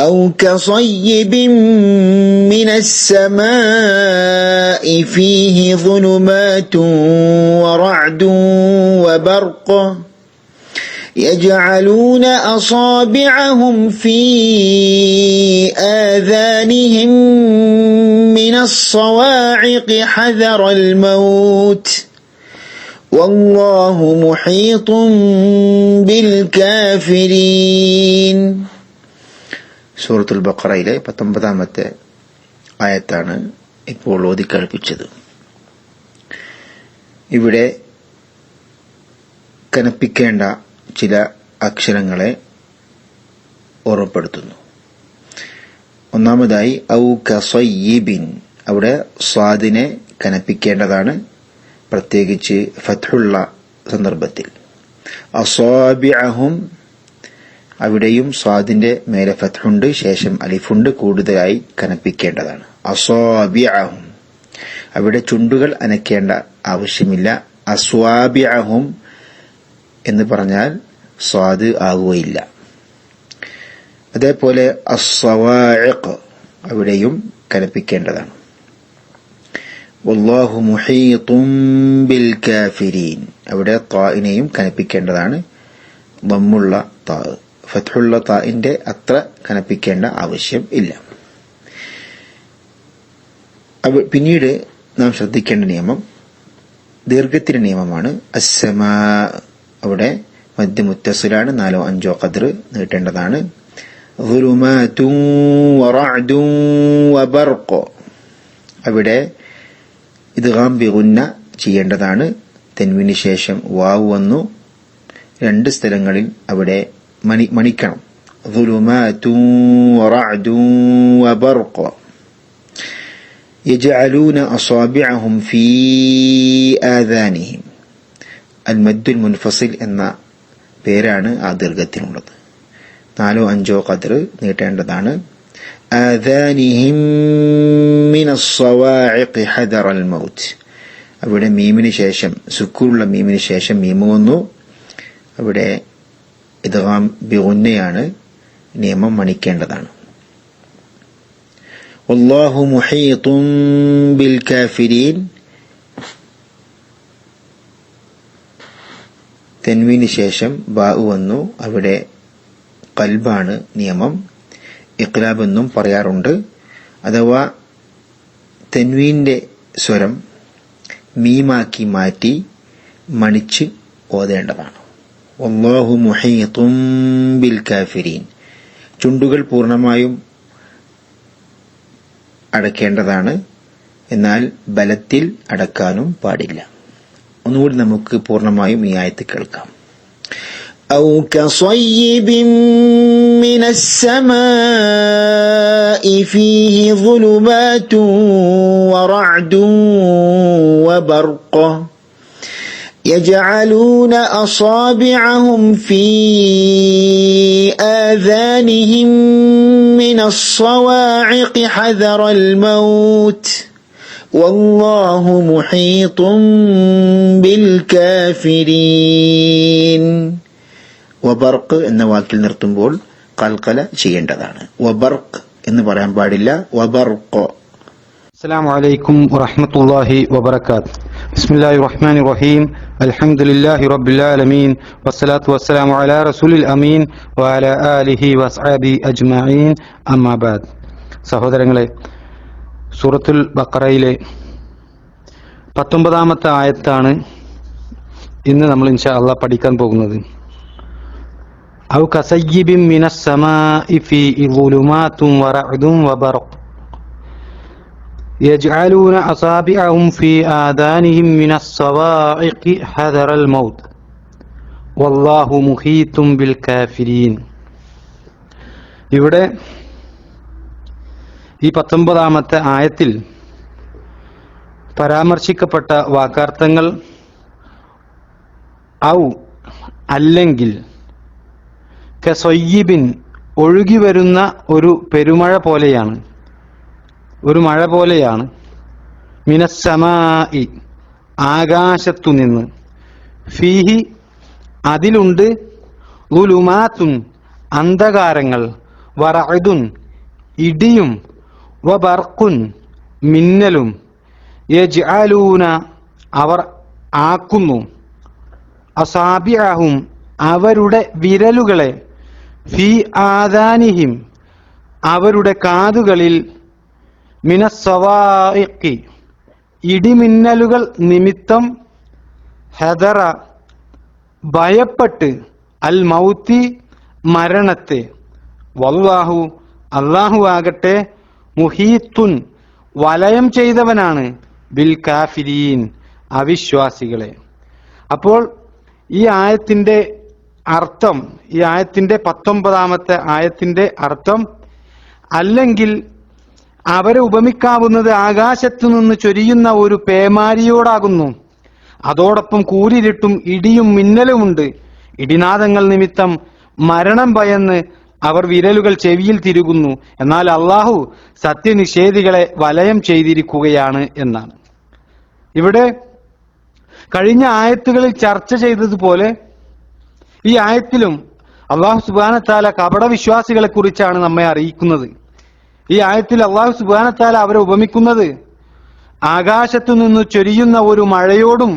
أو كصيب من السماء فيه ظلمات ورعد وبرق يجعلون أصابعهم في آذانهم من الصواعق حذر الموت والله محيط بالكافرين. സൂറത്തുൽ ബഖറയിലെ 19-ാമത്തെ ആയത്താണ് ഇപ്പോൾ ഓതി കേൾപ്പിച്ചത്. ഇവിടെ കനപ്പിക്കേണ്ട ചില അക്ഷരങ്ങളെ ഓർമ്മപ്പെടുത്തുന്നു. ഒന്നാമതായി ഔ കസയ്യിബിൻ, അവിടെ സ്വാദിനെ കനപ്പിക്കേണ്ടതാണ്, പ്രത്യേകിച്ച് ഫത്ഹുള്ള സന്ദർഭത്തിൽ. അസാബിഅഹും, അവിടെയും സ്വാദിന്റെ മേലെ ഫത്ഹുണ്ട്, ശേഷം അലിഫുണ്ട്, കൂടുതലായി കനപ്പിക്കേണ്ടതാണ്. അസാബിഅഹും, അവിടെ ചുണ്ടുകൾ അനക്കേണ്ട ആവശ്യമില്ല. അസ്വാബിഅഹും എന്ന് പറഞ്ഞാൽ സ്വാദ് ആകുകയില്ല. അതേപോലെ അസ്സവാഇഖ്, അവിടെയും കനപ്പിക്കേണ്ടതാണ്. വല്ലാഹു മുഹീത്തും ബിൽ കാഫിരീൻ, അവിടെ താഇനെയും കനപ്പിക്കേണ്ടതാണ്. ദമ്മുള്ള താ, ഫത്ഹുള്ള താഇന്റെ അത്ര കനപ്പിക്കേണ്ട ആവശ്യം ഇല്ല. പിന്നീട് നാം ശ്രദ്ധിക്കേണ്ട നിയമം ദീർഘത്തിന്റെ നിയമമാണ്. അസ്സമാ, അവിടെ മദ്യമുത്തസിലാണ്, 4-5 ഖദ്ർ നീട്ടേണ്ടതാണ്. ളുലുമാതുൻ വറഅദുൻ വബർഖ്, അവിടെ ഇദ്ഗാം ബിഗുന്ന ചെയ്യേണ്ടതാണ്. തൻവീന് ശേഷം വാവ് വന്നു, 2 സ്ഥലങ്ങളിൽ അവിടെ മണിക്കണം. ളുലുമാതുൻ വറഅദുൻ വബർഖ് യജ്അലൂന അസാബിഅഹും ഫീ ആദാനിഹിം. അൽ മദ്ദുൽ മുൻഫസിൽ എന്ന പേരാണ് ആ ദീർഘത്തിനുള്ളത്. 4-5 ഖദ്ർ നീട്ടേണ്ടതാണ്. ആദാനിഹിം മിനസ് സവാഇഖി ഹദറൽ മൗത്ത്, അവിടെ മീമിന് ശേഷം, സുക്കൂനുള്ള മീമിന് ശേഷം മീമ് വന്നു, അവിടെ ഇദ്ഗാം ബിഗുന്നയാണ്, നിയമം മണിക്കേണ്ടതാണ്. വല്ലാഹു മുഹീത്തും ബിൽ കാഫിരീൻ, തൻവീന് ശേഷം ബാഉ വന്നു, അവിടെ ഖൽബാണ് നിയമം. ഇഖ്ലാബ് എന്നും പറയാറുണ്ട്. അഥവാ തൻവീന്റെ സ്വരം മീമാക്കി മാറ്റി മണിച്ച് ഓതേണ്ടതാണ്. വല്ലാഹു മുഹീത്തും ബിൽ കാഫിരീൻ, ചുണ്ടുകൾ പൂർണ്ണമായും അടക്കേണ്ടതാണ്, എന്നാൽ ബലത്തിൽ അടക്കാനും പാടില്ല. ഒന്നുകൂടി നമുക്ക് പൂർണ്ണമായും ഈ ആയത്ത് കേൾക്കാം. ഔ കസയ്യിബിൻ മിനസ് സമാഇ ഫീഹി ളുലുമാതുൻ വറഅദുൻ വബർഖ് യജ്അലൂന അസാബിഅഹും ഫീ ആദാനിഹിം മിനസ് സ്വവാഇഖി ഹദറൽ മൗത്ത് വല്ലാഹു മുഹീത്തും ബിൽ കാഫിരീൻ. വബർഖ് എന്ന വാക്കിൽ നിർത്തുമ്പോൾ ഖൽഖല ചെയ്യേണ്ടതാണ്. വബർഖ് എന്ന് പറയാൻ പാടില്ല. വബർഖ്. അസ്സലാമു അലൈക്കും വറഹ്മത്തുള്ളാഹി വബറകാതുഹു. ബിസ്മില്ലാഹിർ റഹ്മാനിർ റഹീം. അൽഹംദുലില്ലാഹി റബ്ബിൽ ആലമീൻ വസ്സലാത്തു വസ്സലാമു അലാ റസൂലിൽ അമീൻ വഅലാ ആലിഹി വസ്ഹബിഹി അജ്മഈൻ. അമ്മാ ബഅദ്. സഹോദരങ്ങളെ, സൂറത്തുൽ ബഖറയിലെ 19-ാമത്തെ ആയത്താണ് ഇന്ന് നമ്മൾ ഇൻഷാ അല്ലാഹ് പഠിക്കാൻ പോകുന്നത്. ഔ കസയ്യിബിൻ മിനസ് സമാഇ ഫീഹി ളുലുമാതുൻ വറഅദുൻ വബർഖ് യജ്അലൂന അസാബിഅഹും ഫീ ആദാനിഹിം മിനസ് സവാഇഖി ഹദറൽ മൗത്ത് വല്ലാഹു മുഹീത്തും ബിൽ കാഫിരീൻ. ഇവിടെ ഈ 19-ാമത്തെ ആയത്തിൽ പരാമർശിക്കപ്പെട്ട വാക്കാർത്ഥങ്ങൾ ഔ, അല്ലെങ്കിൽ, കസയ്യിബിൻ, ഒഴുകി വരുന്ന ഒരു പെരുമഴ പോലെയാണ്, ഒരു മഴ പോലെയാണ്. മിനസ്സമായി, ആകാശത്തുനിന്ന്, ഫീഹി, അതിലുണ്ട്, ളുലുമാത്തുൻ, അന്ധകാരങ്ങൾ, വറഅദുൻ ഇടിയും വബർഖുൻ മിന്നലും യജ്അലൂന അവർ ആക്കുന്നു അസാബിഅഹും അവരുടെ വിരലുകളെ ഫീ ആദാനിഹിം അവരുടെ കാതുകളിൽ മിനസ്സവാഇഖി ഇടിമിന്നലുകൾ നിമിത്തം ഹദറ ഭയപ്പെട്ട് അൽ മൗത്തി മരണത്തെ വല്ലാഹു അല്ലാഹു ആകട്ടെ മുഹീത്തുൻ വലയം ചെയ്തവനാണ് ബിൽ കാഫിരീൻ അവിശ്വാസികളെ. അപ്പോൾ ഈ ആയത്തിന്റെ അർത്ഥം, ഈ ആയത്തിന്റെ 19ാമത്തെ ആയത്തിന്റെ അർത്ഥം, അല്ലെങ്കിൽ അവരെ ഉപമിക്കാവുന്നത് ആകാശത്തു നിന്ന് ചൊരിയുന്ന ഒരു പേമാരിയോടാകുന്നു, അതോടൊപ്പം കൂരിരുട്ടും ഇടിയും മിന്നലുമുണ്ട്. ഇടിനാദങ്ങൾ നിമിത്തം മരണം ഭയന്ന് അവർ വിരലുകൾ ചെവിയിൽ തിരുകുന്നു. എന്നാൽ അള്ളാഹു സത്യനിഷേധികളെ വലയം ചെയ്തിരിക്കുകയാണ് എന്നാണ്. ഇവിടെ കഴിഞ്ഞ ആയത്തുകളിൽ ചർച്ച ചെയ്തതുപോലെ ഈ ആയത്തിലും അള്ളാഹു സുബ്ഹാനഹു വ തആല കപടവിശ്വാസികളെ കുറിച്ചാണ് നമ്മെ അറിയിക്കുന്നത്. ഈ ആയത്തിൽ അള്ളാഹു സുബ്ഹാനഹു വ തആല അവരെ ഉപമിക്കുന്നത് ആകാശത്തു നിന്ന് ചൊരിയുന്ന ഒരു മഴയോടും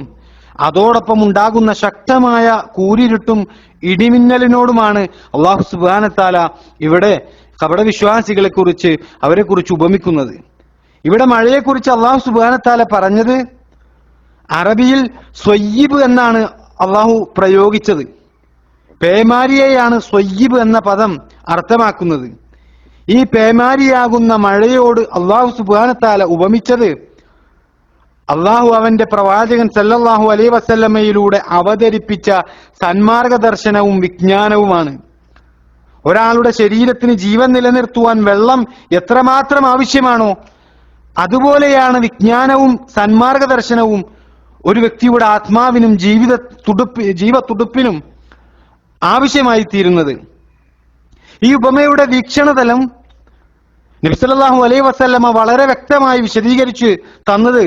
അതോടൊപ്പം ഉണ്ടാകുന്ന ശക്തമായ കൂരിരുട്ടും ഇടിമിന്നലിനോടുമാണ് അള്ളാഹു സുബ്ഹാനഹു വ തആല ഇവിടെ കപടവിശ്വാസികളെ കുറിച്ച് അവരെ കുറിച്ച് ഉപമിക്കുന്നത്. ഇവിടെ മഴയെക്കുറിച്ച് അള്ളാഹു സുബ്ഹാനഹു വ തആല പറഞ്ഞത് അറബിയിൽ സ്വയ്യിബ് എന്നാണ് അള്ളാഹു പ്രയോഗിച്ചത്. പേമാരിയെയാണ് സ്വയ്യിബ് എന്ന പദം അർത്ഥമാക്കുന്നത്. ഈ പേമാരിയാകുന്ന മഴയോട് അള്ളാഹു സുബ്ഹാനഹു വ തആല ഉപമിച്ചത് അള്ളാഹു അവന്റെ പ്രവാചകൻ സല്ലല്ലാഹു അലൈഹി വസല്ലമയിലൂടെ അവതരിപ്പിച്ച സന്മാർഗ ദർശനവും വിജ്ഞാനവുമാണ്. ഒരാളുടെ ശരീരത്തിന് ജീവൻ നിലനിർത്തുവാൻ വെള്ളം എത്രമാത്രം ആവശ്യമാണോ അതുപോലെയാണ് വിജ്ഞാനവും സന്മാർഗ ദർശനവും ഒരു വ്യക്തിയുടെ ആത്മാവിനും ജീവതുടുപ്പിനും ആവശ്യമായി തീരുന്നത്. ഈ ഉപമയുടെ വീക്ഷണതലം നബി സല്ലല്ലാഹു അലൈഹി വസല്ലമ വളരെ വ്യക്തമായി വിശദീകരിച്ച് തന്നത്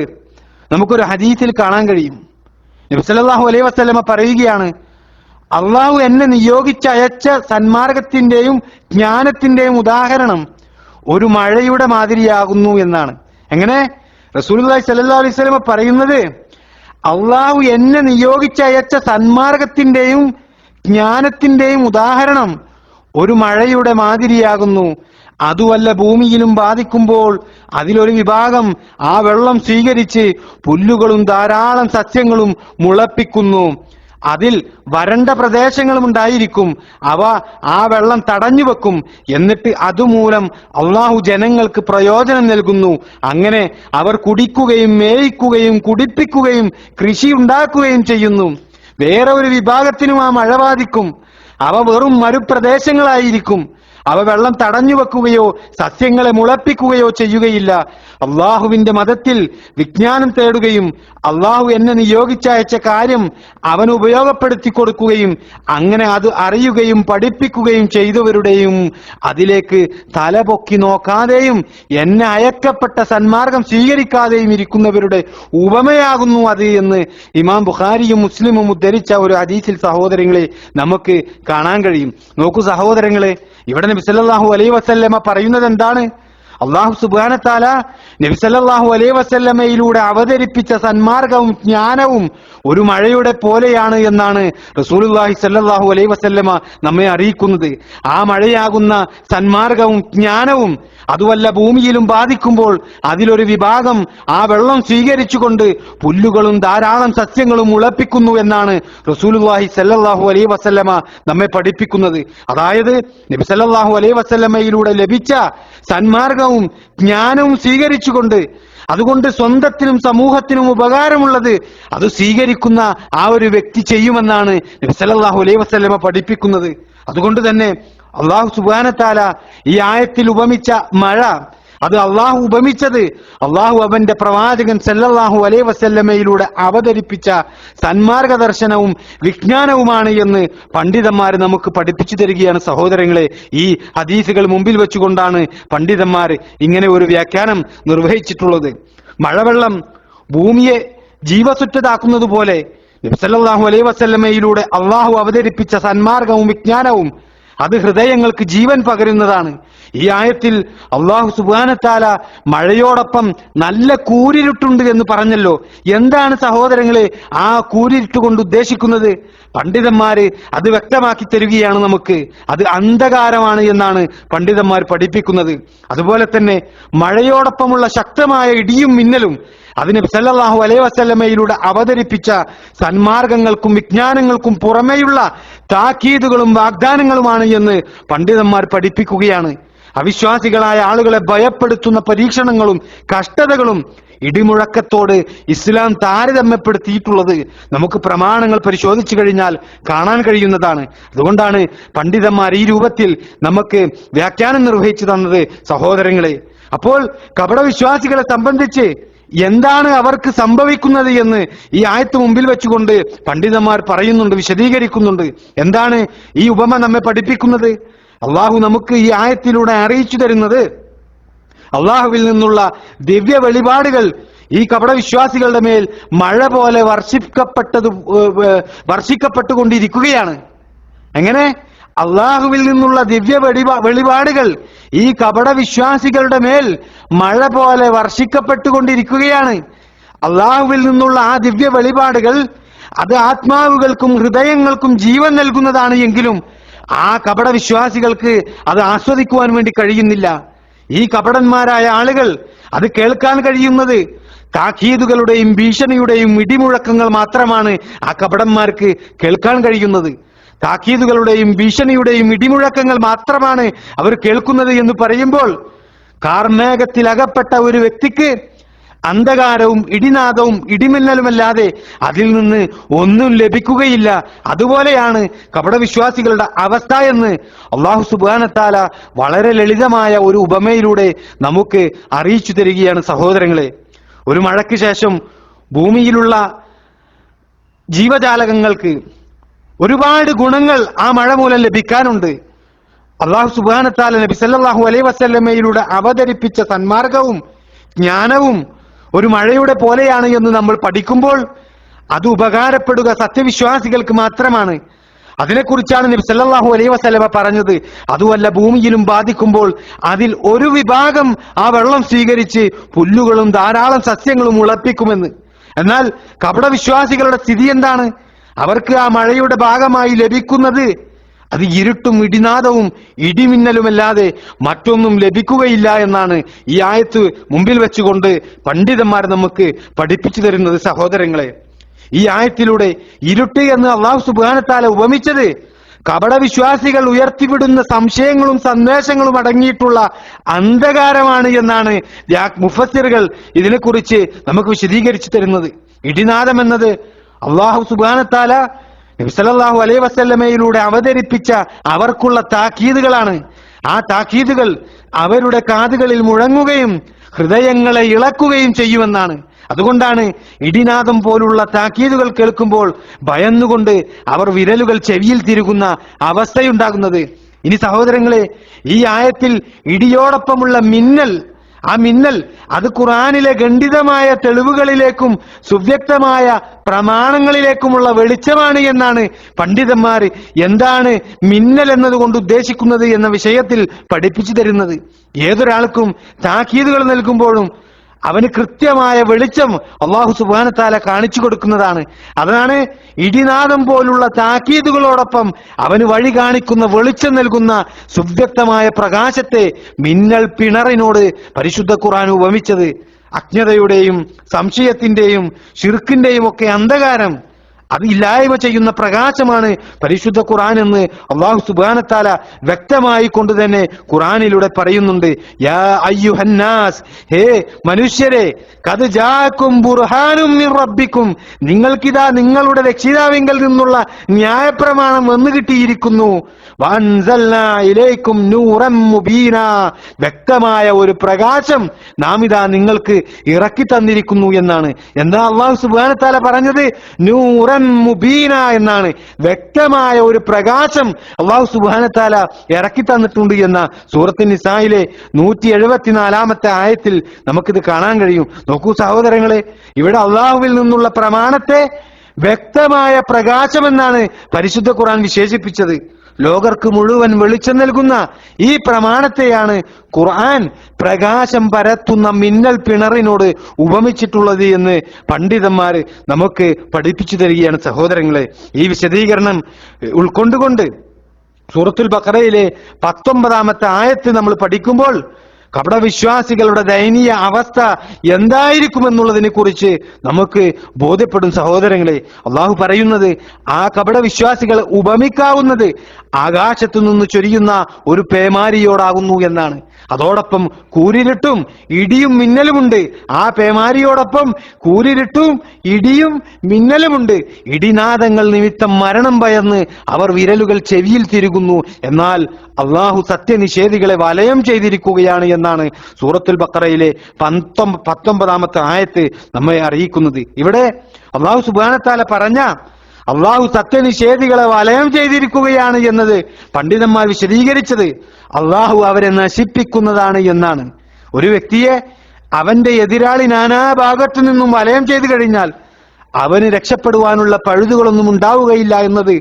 നമുക്കൊരു ഹദീസിൽ കാണാൻ കഴിയും. നബി സല്ലല്ലാഹു അലൈഹി വസല്ലമ പറയുകയാണ്, അള്ളാഹു എന്നെ നിയോഗിച്ചയച്ച സന്മാർഗത്തിന്റെയും ജ്ഞാനത്തിന്റെയും ഉദാഹരണം ഒരു മഴയുടെ മാതിരിയാകുന്നു എന്നാണ്. എങ്ങനെ? റസൂലുള്ളാഹി സ്വല്ലല്ലാഹു അലൈഹി വസല്ലമ പറയുന്നത് അള്ളാഹു എന്നെ നിയോഗിച്ചയച്ച സന്മാർഗത്തിന്റെയും ജ്ഞാനത്തിന്റെയും ഉദാഹരണം ഒരു മഴയുടെ മാതിരിയാകുന്നു. അതുവല്ല ഭൂമിയിലും ബാധിക്കുമ്പോൾ അതിലൊരു വിഭാഗം ആ വെള്ളം സ്വീകരിച്ച് പുല്ലുകളും ധാരാളം സസ്യങ്ങളും മുളപ്പിക്കുന്നു. അതിൽ വരണ്ട പ്രദേശങ്ങളും ഉണ്ടായിരിക്കും. അവ ആ വെള്ളം തടഞ്ഞു വെക്കും. എന്നിട്ട് അതുമൂലം അള്ളാഹു ജനങ്ങൾക്ക് പ്രയോജനം നൽകുന്നു. അങ്ങനെ അവർ കുടിക്കുകയും മേയിക്കുകയും കുടിപ്പിക്കുകയും കൃഷി ഉണ്ടാക്കുകയും ചെയ്യുന്നു. വേറെ ഒരു വിഭാഗത്തിനും ആ മഴ ബാധിക്കും. അവ വെറും മരുപ്രദേശങ്ങളായിരിക്കും. അവ വെള്ളം തടഞ്ഞു വെക്കുകയോ സസ്യങ്ങളെ മുളപ്പിക്കുകയോ ചെയ്യുകയില്ല. അള്ളാഹുവിന്റെ മതത്തിൽ വിജ്ഞാനം തേടുകയും അള്ളാഹു എന്നെ നിയോഗിച്ചയച്ച കാര്യം അവന് ഉപയോഗപ്പെടുത്തി കൊടുക്കുകയും അങ്ങനെ അത് അറിയുകയും പഠിപ്പിക്കുകയും ചെയ്തവരുടെയും അതിലേക്ക് തലപൊക്കി നോക്കാതെയും എന്നെ അയക്കപ്പെട്ട സന്മാർഗം സ്വീകരിക്കാതെയും ഇരിക്കുന്നവരുടെ ഉപമയാകുന്നു അത് എന്ന് ഇമാം ബുഖാരിയും മുസ്ലിമും ഉദ്ധരിച്ച ഒരു ഹദീസിൽ സഹോദരങ്ങളെ നമുക്ക് കാണാൻ കഴിയും. നോക്കൂ സഹോദരങ്ങളെ, ഇവിടെ നബി സല്ലല്ലാഹു അലൈഹി വസല്ലമ പറയുന്നത് എന്താണ്? അല്ലാഹു സുബ്ഹാനഹു തആല നബി സല്ലല്ലാഹു അലൈഹി വസല്ലമയിലൂടെ അവതരിപ്പിച്ച സന്മാർഗവും ജ്ഞാനവും ഒരു മഴയുടെ പോലെയാണ് എന്നാണ് റസൂലുള്ളാഹി സല്ലല്ലാഹു അലൈഹി വസല്ലമ നമ്മെ അറിയിക്കുന്നത്. ആ മഴയാകുന്ന സന്മാർഗവും ജ്ഞാനവും അതുവല്ല ഭൂമിയിലും ബാധിക്കുമ്പോൾ അതിലൊരു വിഭാഗം ആ വെള്ളം സ്വീകരിച്ചുകൊണ്ട് പുല്ലുകളും ധാരാളം സസ്യങ്ങളും മുളപ്പിക്കുന്നു എന്നാണ് റസൂലുള്ളാഹി സല്ലല്ലാഹു അലൈഹി വസല്ലമ നമ്മെ പഠിപ്പിക്കുന്നത്. അതായത് നബി സല്ലല്ലാഹു അലൈഹി വസല്ലമയിലൂടെ ലഭിച്ച സന്മാർഗവും ജ്ഞാനവും സ്വീകരിച്ചുകൊണ്ട് അതുകൊണ്ട് സ്വന്തത്തിനും സമൂഹത്തിനും ഉപകാരമുള്ളത് അത് സ്വീകരിക്കുന്ന ആ ഒരു വ്യക്തി ചെയ്യുമെന്നാണ് നബി സല്ലല്ലാഹു അലൈഹി വസല്ലമ പഠിപ്പിക്കുന്നത്. അതുകൊണ്ട് തന്നെ അല്ലാഹു സുബ്ഹാനഹു തആല ഈ ആയത്തിൽ ഉപമിച്ച മഴ അത് അള്ളാഹു ഉപമിച്ചത് അള്ളാഹു അവന്റെ പ്രവാചകൻ സല്ലല്ലാഹു അലൈഹി വസല്ലമയിലൂടെ അവതരിപ്പിച്ച സന്മാർഗ ദർശനവും വിജ്ഞാനവുമാണ് എന്ന് പണ്ഡിതന്മാർ നമുക്ക് പഠിപ്പിച്ചു തരികയാണ്. സഹോദരങ്ങളെ, ഈ ഹദീസുകൾ മുമ്പിൽ വെച്ചുകൊണ്ടാണ് പണ്ഡിതന്മാർ ഇങ്ങനെ ഒരു വ്യാഖ്യാനം നിർവഹിച്ചിട്ടുള്ളത്. മഴവെള്ളം ഭൂമിയെ ജീവസുറ്റതാക്കുന്നത് പോലെ നബി സല്ലല്ലാഹു അലൈഹി വസല്ലമയിലൂടെ അള്ളാഹു അവതരിപ്പിച്ച സന്മാർഗവും വിജ്ഞാനവും അത് ഹൃദയങ്ങൾക്ക് ജീവൻ പകരുന്നതാണ്. ഈ ആയത്തിൽ അല്ലാഹു സുബ്ഹാനഹു വ തആല മഴയോടൊപ്പം നല്ല കൂരിരുട്ടുണ്ട് എന്ന് പറഞ്ഞല്ലോ. എന്താണ് സഹോദരങ്ങളെ ആ കൂരിരുട്ട് കൊണ്ട് ഉദ്ദേശിക്കുന്നത്? പണ്ഡിതന്മാര് അത് വ്യക്തമാക്കി തരികയാണ് നമുക്ക്. അത് അന്ധകാരമാണ് എന്നാണ് പണ്ഡിതന്മാർ പഠിപ്പിക്കുന്നത്. അതുപോലെ തന്നെ മഴയോടൊപ്പമുള്ള ശക്തമായ ഇടിയും മിന്നലും അത് നബി സല്ലല്ലാഹു അലൈഹി വസല്ലമയിലൂടെ അവതരിപ്പിച്ച സന്മാർഗങ്ങൾക്കും വിജ്ഞാനങ്ങൾക്കും പുറമെയുള്ള താക്കീതുകളും വാഗ്ദാനങ്ങളുമാണ് എന്ന് പണ്ഡിതന്മാർ പഠിപ്പിക്കുകയാണ്. അവിശ്വാസികളായ ആളുകളെ ഭയപ്പെടുത്തുന്ന പരീക്ഷണങ്ങളും കഷ്ടതകളും ഇടിമുഴക്കത്തോട് ഇസ്ലാം താരതമ്യപ്പെടുത്തിയിട്ടുള്ളത് നമുക്ക് പ്രമാണങ്ങൾ പരിശോധിച്ചു കഴിഞ്ഞാൽ കാണാൻ കഴിയുന്നതാണ്. അതുകൊണ്ടാണ് പണ്ഡിതന്മാർ ഈ രൂപത്തിൽ നമുക്ക് വ്യാഖ്യാനം നിർവഹിച്ചു തന്നത് സഹോദരങ്ങളെ. അപ്പോൾ കപടവിശ്വാസികളെ സംബന്ധിച്ച് എന്താണ് അവർക്ക് സംഭവിക്കുന്നത് എന്ന് ഈ ആയത്ത് മുമ്പിൽ വെച്ചുകൊണ്ട് പണ്ഡിതന്മാർ പറയുന്നുണ്ട്, വിശദീകരിക്കുന്നുണ്ട്. എന്താണ് ഈ ഉപമ നമ്മെ പഠിപ്പിക്കുന്നത്? അള്ളാഹു നമുക്ക് ഈ ആയത്തിലൂടെ അറിയിച്ചു തരുന്നത് അള്ളാഹുവിൽ നിന്നുള്ള ദിവ്യ വെളിപാടുകൾ ഈ കപടവിശ്വാസികളുടെ മേൽ മഴ പോലെ വർഷിക്കപ്പെട്ടുകൊണ്ടിരിക്കുകയാണ്. എങ്ങനെ? അള്ളാഹുവിൽ നിന്നുള്ള ദിവ്യ വെളിപാടുകൾ ഈ കപടവിശ്വാസികളുടെ മേൽ മഴ പോലെ വർഷിക്കപ്പെട്ടുകൊണ്ടിരിക്കുകയാണ്. അള്ളാഹുവിൽ നിന്നുള്ള ആ ദിവ്യ വെളിപാടുകൾ അത് ആത്മാവുകൾക്കും ഹൃദയങ്ങൾക്കും ജീവൻ നൽകുന്നതാണ്. എങ്കിലും ആ കപടവിശ്വാസികൾക്ക് അത് ആസ്വദിക്കുവാൻ വേണ്ടി കഴിയുന്നില്ല. ഈ കപടന്മാരായ ആളുകൾ അത് കേൾക്കാൻ കഴിയുന്നത് താക്കീതുകളുടെയും ഭീഷണിയുടെയും ഇടിമുഴക്കങ്ങൾ മാത്രമാണ് ആ കപടന്മാർക്ക് കേൾക്കാൻ കഴിയുന്നത്. താക്കീതുകളുടെയും ഭീഷണിയുടെയും ഇടിമുഴക്കങ്ങൾ മാത്രമാണ് അവർ കേൾക്കുന്നത് എന്ന് പറയുമ്പോൾ കാർമേഘത്തിൽ അകപ്പെട്ട ഒരു വ്യക്തിക്ക് അന്ധകാരവും ഇടിനാദവും ഇടിമിന്നലുമല്ലാതെ അതിൽ നിന്ന് ഒന്നും ലഭിക്കുകയില്ല. അതുപോലെയാണ് കപടവിശ്വാസികളുടെ അവസ്ഥ എന്ന് അല്ലാഹു സുബ്ഹാനഹു വ തആല വളരെ ലളിതമായ ഒരു ഉപമയിലൂടെ നമുക്ക് അറിയിച്ചു തരികയാണ് സഹോദരങ്ങളെ. ഒരു മഴയ്ക്ക് ശേഷം ഭൂമിയിലുള്ള ജീവജാലകങ്ങൾക്ക് ഒരുപാട് ഗുണങ്ങൾ ആ മഴ മൂലം ലഭിക്കാനുണ്ട്. അല്ലാഹു സുബ്ഹാനഹു വ തആല നബി സല്ലല്ലാഹു അലൈഹി വസല്ലമയിലൂടെ അവതരിപ്പിച്ച സന്മാർഗവും ജ്ഞാനവും ഒരു മഴയുടെ പോലെയാണ് എന്ന് നമ്മൾ പഠിക്കുമ്പോൾ അത് ഉപകാരപ്പെടുക സത്യവിശ്വാസികൾക്ക് മാത്രമാണ്. അതിനെക്കുറിച്ചാണ് നബി സല്ലല്ലാഹു അലൈഹി വസല്ലമ പറഞ്ഞത്, അതുവല്ല ഭൂമിയിലും ബാധിക്കുമ്പോൾ അതിൽ ഒരു വിഭാഗം ആ വെള്ളം സ്വീകരിച്ച് പുല്ലുകളും ധാരാളം സസ്യങ്ങളും മുളപ്പിക്കുമെന്ന്. എന്നാൽ കപടവിശ്വാസികളുടെ സ്ഥിതി എന്താണ്? അവർക്ക് ആ മഴയുടെ ഭാഗമായി ലഭിക്കുന്നത് അത് ഇരുട്ടും ഇടിനാദവും ഇടിമിന്നലുമല്ലാതെ മറ്റൊന്നും ലഭിക്കുകയില്ല എന്നാണ് ഈ ആയത്ത് മുമ്പിൽ വെച്ചുകൊണ്ട് പണ്ഡിതന്മാർ നമുക്ക് പഠിപ്പിച്ചു തരുന്നത് സഹോദരങ്ങളെ. ഈ ആയത്തിലൂടെ ഇരുട്ട് എന്ന് അല്ലാഹു സുബ്ഹാനഹു വ തആല ഉപമിച്ചത് കപടവിശ്വാസികൾ ഉയർത്തിവിടുന്ന സംശയങ്ങളും സന്ദേശങ്ങളും അടങ്ങിയിട്ടുള്ള അന്ധകാരമാണ് എന്നാണ് മുഫസ്സിറുകൾ ഇതിനെക്കുറിച്ച് നമുക്ക് വിശദീകരിച്ചു തരുന്നത്. ഇടിനാദം എന്നത് അല്ലാഹു സുബ്ഹാനഹു വ തആല നബി സല്ലല്ലാഹു അലൈഹി വസല്ലമയിലൂടെ അവതരിപ്പിച്ച അവർക്കുള്ള താക്കീതുകളാണ്. ആ താക്കീതുകൾ അവരുടെ കാതുകളിൽ മുഴങ്ങുകയും ഹൃദയങ്ങളെ ഇളക്കുകയും ചെയ്യുമെന്നാണ്. അതുകൊണ്ടാണ് ഇടിനാദം പോലുള്ള താക്കീതുകൾ കേൾക്കുമ്പോൾ ഭയന്നുകൊണ്ട് അവർ വിരലുകൾ ചെവിയിൽ തിരുകുന്ന അവസ്ഥയുണ്ടാകുന്നത്. ഇനി സഹോദരങ്ങളെ, ഈ ആയത്തിൽ ഇടിയോടൊപ്പമുള്ള മിന്നൽ, ആ മിന്നൽ അത് ഖുർആനിലെ ഖണ്ഡിതമായ തെളിവുകളിലേക്കും സുവ്യക്തമായ പ്രമാണങ്ങളിലേക്കുമുള്ള വെളിച്ചമാണ് എന്നാണ് പണ്ഡിതന്മാർ എന്താണ് മിന്നൽ എന്നതുകൊണ്ട് ഉദ്ദേശിക്കുന്നത് എന്ന വിഷയത്തിൽ പഠിപ്പിച്ചു തരുന്നത്. ഏതൊരാൾക്കും താക്കീതുകൾ നൽകുമ്പോഴും അവന് കൃത്യമായ വെളിച്ചം അല്ലാഹു സുബ്ഹാനഹു വ തആല കാണിച്ചു കൊടുക്കുന്നതാണ്. അതാണ് ഇടിനാദം പോലുള്ള താക്കീതുകളോടൊപ്പം അവന് വഴി കാണിക്കുന്ന വെളിച്ചം നൽകുന്ന സുവ്യക്തമായ പ്രകാശത്തെ മിന്നൽ പിണറിനോട് പരിശുദ്ധ ഖുർആൻ ഉപമിച്ചത്. അജ്ഞതയുടെയും സംശയത്തിന്റെയും ശിർക്കിന്റെയും ഒക്കെ അന്ധകാരം അത് ഇല്ലായ്മ ചെയ്യുന്ന പ്രകാശമാണ് പരിശുദ്ധ ഖുർആൻ എന്ന് അല്ലാഹു സുബ്ഹാനഹു വ തആല വ്യക്തമായി കൊണ്ട് തന്നെ ഖുർആനിലൂടെ പറയുന്നുണ്ട്. യാ അയ്യുഹന്നാസ്, ഹേ മനുഷ്യരെ, ഖദ് ജാഅക്കും ബുർഹാനും മിർ റബ്ബിക്കും, നിങ്ങൾക്കിതാ നിങ്ങളുടെ രക്ഷിതാവിങ്കൽ നിന്നുള്ള ന്യായപ്രമാണം വന്നു കിട്ടിയിരിക്കുന്നു. വഅൻസൽനാ ഇലൈക്കും നൂറൻ മുബീനാ, വ്യക്തമായ ഒരു പ്രകാശം നാം ഇതാ നിങ്ങൾക്ക് ഇറക്കി തന്നിരിക്കുന്നു എന്നാണ്. എന്താ അല്ലാഹു സുബ്ഹാനഹു വ തആല പറഞ്ഞത്? നൂറൻ മുബീന എന്നാണ്. വ്യക്തമായ ഒരു പ്രകാശം അല്ലാഹു സുബ്ഹാനഹു വ തആല ഇറക്കി തന്നിട്ടുണ്ട് എന്ന സൂറത്തുൻ നിസായിലെ 174-ാമത്തെ ആയത്തിൽ നമുക്കിത് കാണാൻ കഴിയും. നോക്കൂ സഹോദരങ്ങളെ, ഇവിടെ അള്ളാഹുവിൽ നിന്നുള്ള പ്രമാണത്തെ വ്യക്തമായ പ്രകാശമെന്നാണ് പരിശുദ്ധ ഖുർആൻ വിശേഷിപ്പിച്ചത്. ലോകർക്ക് മുഴുവൻ വെളിച്ചം നൽകുന്ന ഈ പ്രമാണത്തെയാണ് ഖുർആൻ പ്രകാശം പരത്തുന്ന മിന്നൽ പിണറിനോട് ഉപമിച്ചിട്ടുള്ളത് എന്ന് പണ്ഡിതന്മാര് നമുക്ക് പഠിപ്പിച്ചു തരികയാണ് സഹോദരങ്ങളെ. ഈ വിശദീകരണം ഉൾക്കൊണ്ടുകൊണ്ട് സൂറത്തുൽ ബഖറയിലെ 19-ാമത്തെ ആയത്ത് നമ്മൾ പഠിക്കുമ്പോൾ കപടവിശ്വാസികളുടെ ദയനീയ അവസ്ഥ എന്തായിരിക്കുമെന്നുള്ളതിനെ കുറിച്ച് നമുക്ക് ബോധ്യപ്പെടും സഹോദരങ്ങളെ. അള്ളാഹു പറയുന്നത് ആ കപടവിശ്വാസികൾ ഉപമിക്കാവുന്നത് ആകാശത്തു നിന്ന് ചൊരിയുന്ന ഒരു പേമാരിയോടാകുന്നു എന്നാണ്. അതോടൊപ്പം കൂരിരുട്ടും ഇടിയും മിന്നലുമുണ്ട്. ആ പേമാരിയോടൊപ്പം കൂരിരുട്ടും ഇടിയും മിന്നലുമുണ്ട്. ഇടിനാദങ്ങൾ നിമിത്തം മരണം ഭയന്ന് അവർ വിരലുകൾ ചെവിയിൽ തിരുകുന്നു. എന്നാൽ അള്ളാഹു സത്യനിഷേധികളെ വലയം ചെയ്തിരിക്കുകയാണ് എന്നാണ് സൂറത്തുൽ ബഖറയിലെ 19-ാമത്തെ ആയത്ത് നമ്മെ അറിയിക്കുന്നത്. ഇവിടെ അള്ളാഹു സുബ്ഹാനഹു വ തആല പറഞ്ഞ അള്ളാഹു സത്യനിഷേധികളെ വലയം ചെയ്തിരിക്കുകയാണ് എന്നത് പണ്ഡിതന്മാർ വിശദീകരിച്ചത് അള്ളാഹു അവരെ നശിപ്പിക്കുന്നതാണ് എന്നാണ്. ഒരു വ്യക്തിയെ അവന്റെ എതിരാളി നാനാഭാഗത്തു നിന്നും വലയം ചെയ്തു കഴിഞ്ഞാൽ അവന് രക്ഷപ്പെടുവാനുള്ള പഴുതുകളൊന്നും ഉണ്ടാവുകയില്ല എന്നത്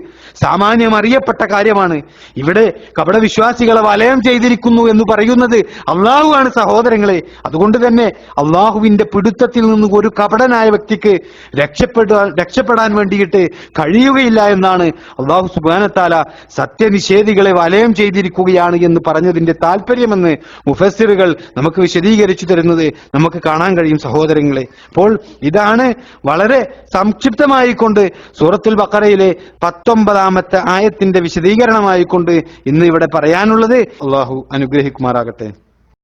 സാമാന്യം അറിയപ്പെട്ട കാര്യമാണ്. ഇവിടെ കപടവിശ്വാസികളെ വലയം ചെയ്തിരിക്കുന്നു എന്ന് പറയുന്നത് അള്ളാഹു ആണ് സഹോദരങ്ങളെ. അതുകൊണ്ട് തന്നെ അള്ളാഹുവിന്റെ പിടുത്തത്തിൽ നിന്ന് ഒരു കപടനായ വ്യക്തിക്ക് രക്ഷപ്പെടാൻ വേണ്ടിയിട്ട് കഴിയുകയില്ല എന്നാണ് അള്ളാഹു സുബ്ഹാനഹു വ തആല സത്യനിഷേധികളെ വലയം ചെയ്തിരിക്കുകയാണ് എന്ന് പറഞ്ഞതിന്റെ താല്പര്യമെന്ന് മുഫസ്സിറുകൾ നമുക്ക് വിശദീകരിച്ചു തരുന്നത് നമുക്ക് കാണാൻ കഴിയും സഹോദരങ്ങളെ. അപ്പോൾ ഇതാണ് വളരെ സംക്ഷിപ്തമായിക്കൊണ്ട് സൂറത്തുൽ ബഖറയിലെ 19-ാമത്തെ ആയത്തിന്റെ വിശദീകരണമായിക്കൊണ്ട് ഇന്ന് ഇവിടെ പറയാനുള്ളത്. അള്ളാഹു അനുഗ്രഹിക്കുമാറാകട്ടെ.